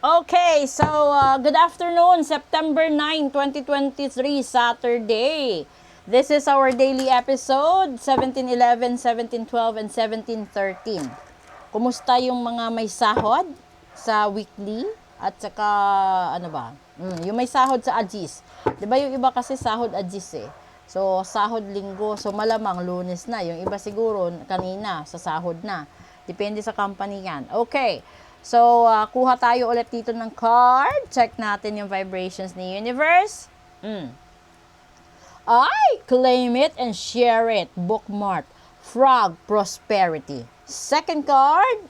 Okay, so good afternoon, September 9, 2023, Saturday. This is our daily episode, 17:11, 17:12, and 17:13. Kumusta yung mga may sahod sa weekly? At saka, ano ba? Yung may sahod sa Agis. Di ba yung iba kasi sahod Agis eh. So, sahod linggo. So, malamang lunes na. Yung iba siguro kanina sa sahod na. Depende sa company yan. Okay. So, kuha tayo ulit dito ng card. Check natin yung vibrations ni Universe. I claim it and share it. Bookmark. Frog Prosperity. Second card.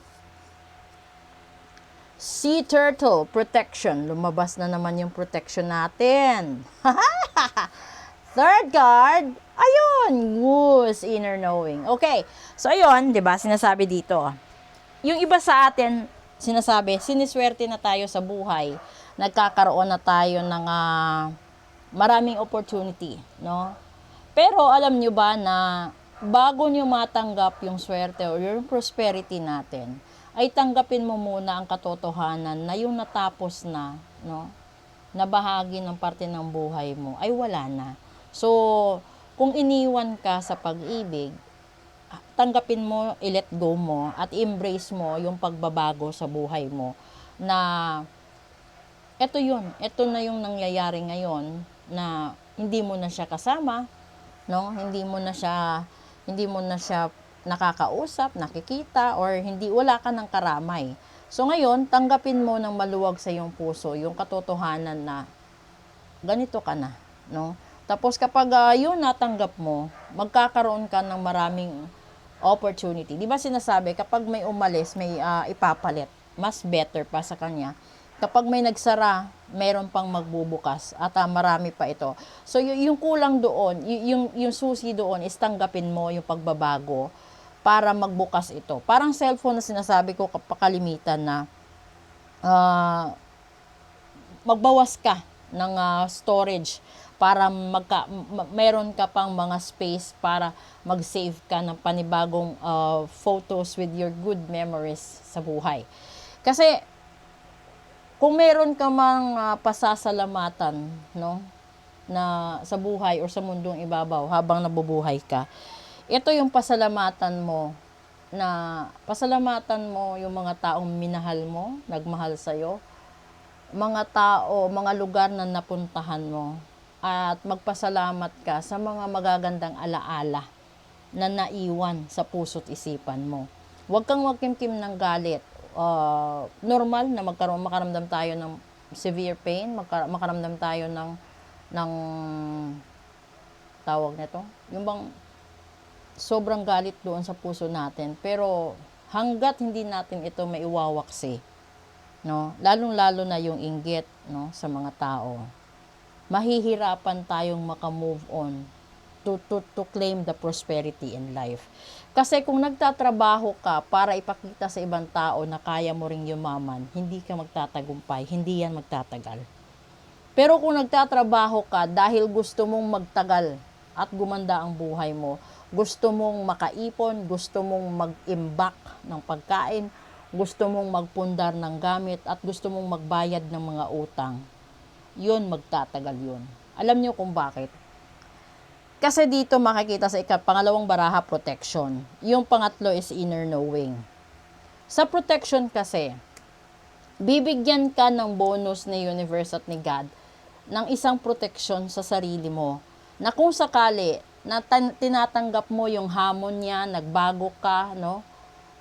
Sea Turtle Protection. Lumabas na naman yung protection natin. Third card. Ayun. Goose Inner Knowing. Okay. So, ayun. Diba? Sinasabi dito. Yung iba sa atin, sinasabi, siniswerte na tayo sa buhay. Nagkakaroon na tayo ng maraming opportunity, no? Pero alam nyo ba na bago nyo matanggap yung swerte o yung prosperity natin, ay tanggapin mo muna ang katotohanan na yung natapos na, no? Na bahagi ng parte ng buhay mo ay wala na. So, kung iniwan ka sa pag-ibig, tanggapin mo, i-let go mo, at embrace mo yung pagbabago sa buhay mo na ito na yung nangyayari ngayon na hindi mo na siya kasama, no? Hindi mo na siya nakakausap, nakikita, or wala ka ng karamay. So ngayon, tanggapin mo ng maluwag sa iyong puso yung katotohanan na ganito ka na, no? Tapos kapag yun natanggap mo, magkakaroon ka ng maraming opportunity. Di ba sinasabi, kapag may umalis, may ipapalit. Mas better pa sa kanya. Kapag may nagsara, meron pang magbubukas. At marami pa ito. So, yung kulang doon, yung susi doon is tanggapin mo yung pagbabago para magbukas ito. Parang cellphone na sinasabi ko kapakalimitan na magbawas ka ng storage para meron ka pang mga space para mag-save ka ng panibagong photos with your good memories sa buhay. Kasi kung meron ka mang pasasalamatan, no, na sa buhay o sa mundong ibabaw habang nabubuhay ka, ito yung pasalamatan mo yung mga taong minahal mo, nagmahal sa'yo, mga tao, mga lugar na napuntahan mo, at magpasalamat ka sa mga magagandang alaala na naiwan sa puso't isipan mo. Huwag kang magkimkim ng galit. Normal na makaramdam tayo ng severe pain, makaramdam tayo ng tawag nito, yung bang sobrang galit doon sa puso natin. Pero hanggat hindi natin ito maiwawaksi, no, lalong-lalo na yung inggit, no, sa mga tao, mahihirapan tayong maka-move on to claim the prosperity in life. Kasi kung nagtatrabaho ka para ipakita sa ibang tao na kaya mo ring yumaman, hindi ka magtatagumpay, hindi yan magtatagal. Pero kung nagtatrabaho ka dahil gusto mong magtagal at gumanda ang buhay mo, gusto mong makaipon, gusto mong mag-imbak ng pagkain, gusto mong magpundar ng gamit, at gusto mong magbayad ng mga utang, yun, magtatagal yun. Alam niyo kung bakit? Kasi dito makikita sa pangalawang baraha, protection. Yung pangatlo is inner knowing. Sa protection kasi, bibigyan ka ng bonus ni universe at ni God ng isang protection sa sarili mo, na kung sakali na tinatanggap mo yung hamon niya, nagbago ka, no?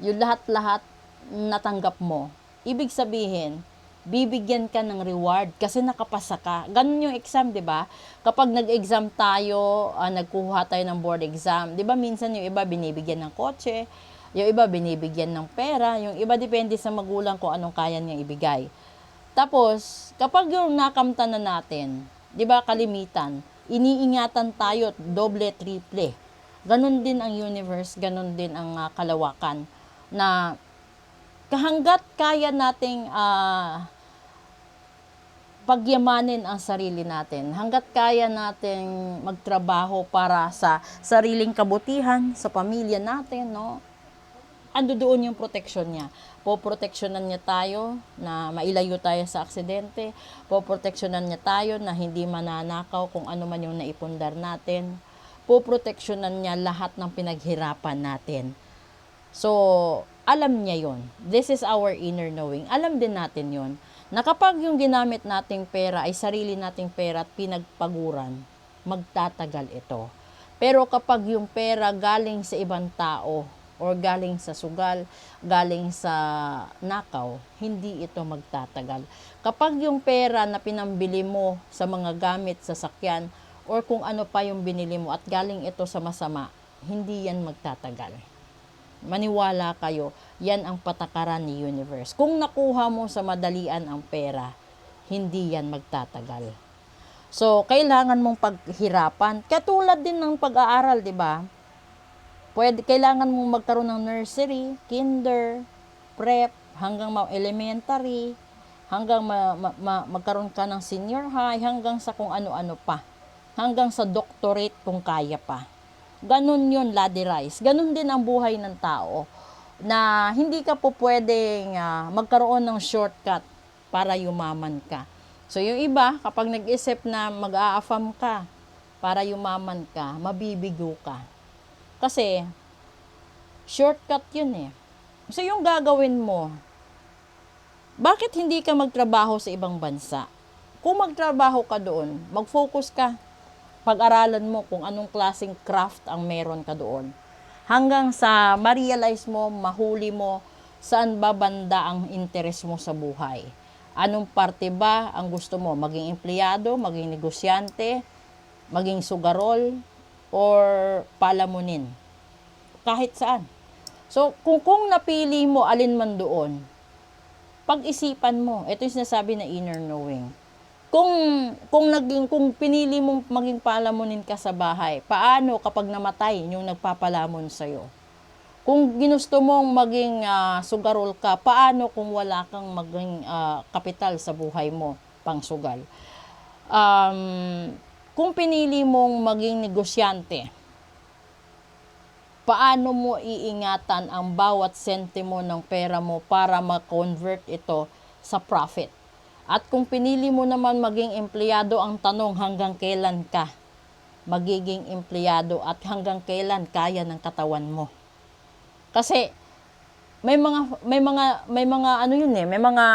Yung lahat-lahat natanggap mo. Ibig sabihin, bibigyan ka ng reward kasi nakapasa ka. Ganun yung exam, di ba? Kapag nag-exam tayo, nagkuha tayo ng board exam, di ba minsan yung iba binibigyan ng kotse, yung iba binibigyan ng pera, yung iba depende sa magulang kung anong kaya niyang ibigay. Tapos, kapag yung nakamta na natin, di ba kalimitan, iniingatan tayo doble, triple. Ganun din ang universe, ganun din ang kalawakan, na kahanggat kaya nating pagyamanin ang sarili natin, hanggat kaya nating magtrabaho para sa sariling kabutihan, sa pamilya natin, no? ando doon yung protection niya. Poproteksyonan niya tayo na mailayo tayo sa aksidente. Poproteksyonan niya tayo na hindi mananakaw kung ano man yung naipundar natin. Poproteksyonan niya lahat ng pinaghirapan natin. So, alam niya yon. This is our inner knowing. Alam din natin yon na kapag yung ginamit nating pera ay sarili nating pera at pinagpaguran, magtatagal ito. Pero kapag yung pera galing sa ibang tao, or galing sa sugal, galing sa nakaw, hindi ito magtatagal. Kapag yung pera na pinambili mo sa mga gamit, sasakyan, or kung ano pa yung binili mo at galing ito sa masama, hindi yan magtatagal. Maniwala kayo, yan ang patakaran ni universe. Kung nakuha mo sa madalian ang pera, hindi yan magtatagal. So, kailangan mong paghirapan. Katulad din ng pag-aaral, di ba? Kailangan mong magkaroon ng nursery, kinder, prep, hanggang elementary, hanggang magkaroon ka ng senior high, hanggang sa kung ano-ano pa. Hanggang sa doctorate kung kaya pa. Ganun yun, ladder rise. Ganun din ang buhay ng tao. Na hindi ka po pwedeng magkaroon ng shortcut para yumaman ka. So yung iba, kapag nag-isip na mag-aafam ka para yumaman ka, mabibigo ka. Kasi, shortcut yun eh. So, yung gagawin mo, bakit hindi ka magtrabaho sa ibang bansa? Kung magtrabaho ka doon, mag-focus ka. Pag-aralan mo kung anong klaseng craft ang meron ka doon. Hanggang sa ma-realize mo, mahuli mo, saan ba banda ang interest mo sa buhay. Anong parte ba ang gusto mo? Maging empleyado, maging negosyante, maging sugarol, or palamunin. Kahit saan. So, kung napili mo alin man doon, pag-isipan mo. Ito yung sinasabi na inner knowing. Kung pinili mong maging palamunin ka sa bahay, paano kapag namatay yung nagpapalamon sa'yo? Kung ginusto mong maging sugarol ka, paano kung wala kang maging kapital sa buhay mo, pang sugal? Kung pinili mong maging negosyante, paano mo iingatan ang bawat sentimo ng pera mo para ma-convert ito sa profit? At kung pinili mo naman maging empleyado, ang tanong, hanggang kailan ka magiging empleyado at hanggang kailan kaya ng katawan mo? Kasi may mga ano yun eh, may mga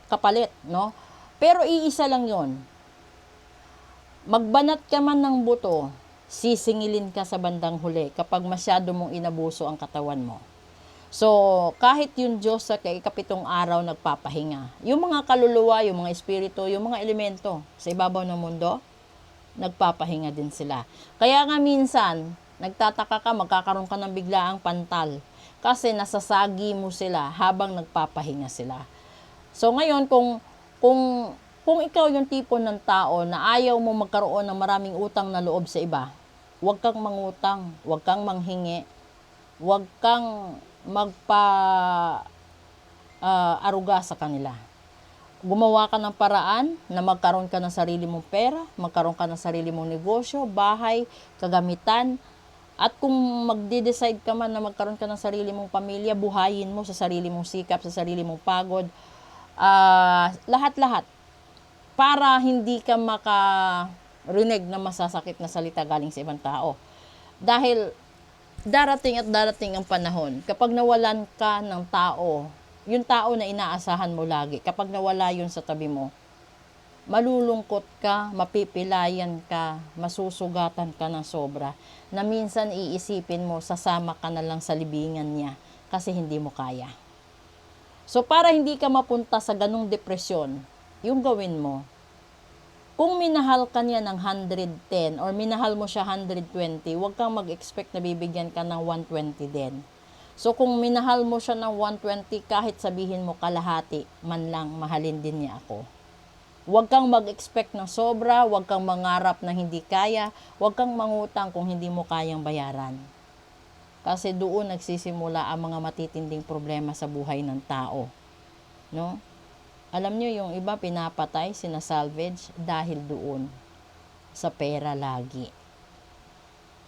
kapalit, no? Pero iisa lang yun. Magbanat ka man ng buto, sisingilin ka sa bandang huli kapag masyado mong inabuso ang katawan mo. So, kahit yung Diyos sa ikapitong araw nagpapahinga, yung mga kaluluwa, yung mga espiritu, yung mga elemento sa ibabaw ng mundo, nagpapahinga din sila. Kaya nga minsan, nagtataka ka, magkakaroon ka ng biglaang pantal kasi nasasagi mo sila habang nagpapahinga sila. So, ngayon, kung ikaw yung tipo ng tao na ayaw mo magkaroon ng maraming utang na loob sa iba, huwag kang mangutang, huwag kang manghingi, huwag kang aruga sa kanila. Gumawa ka ng paraan na magkaroon ka ng sarili mong pera, magkaroon ka ng sarili mong negosyo, bahay, kagamitan, at kung magde-decide ka man na magkaroon ka ng sarili mong pamilya, buhayin mo sa sarili mong sikap, sa sarili mong pagod, lahat-lahat. Para hindi ka makarinig na masasakit na salita galing sa ibang tao. Dahil darating at darating ang panahon, kapag nawalan ka ng tao, yung tao na inaasahan mo lagi, kapag nawala yun sa tabi mo, malulungkot ka, mapipilayan ka, masusugatan ka ng sobra, na minsan iisipin mo, sasama ka na lang sa libingan niya kasi hindi mo kaya. So, para hindi ka mapunta sa ganung depresyon, yung gawin mo, kung minahal ka niya ng 110 or minahal mo siya 120, huwag kang mag-expect na bibigyan ka ng 120 din. So, kung minahal mo siya ng 120, kahit sabihin mo kalahati, man lang, mahalin din niya ako. Huwag kang mag-expect ng sobra, huwag kang mangarap na hindi kaya, huwag kang mangutang kung hindi mo kayang bayaran. Kasi doon nagsisimula ang mga matitinding problema sa buhay ng tao. No? Alam nyo, yung iba pinapatay, sinasalvage dahil doon sa pera lagi.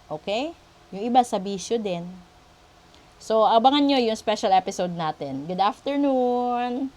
Okay? Yung iba sa bisyo din. So, abangan nyo yung special episode natin. Good afternoon!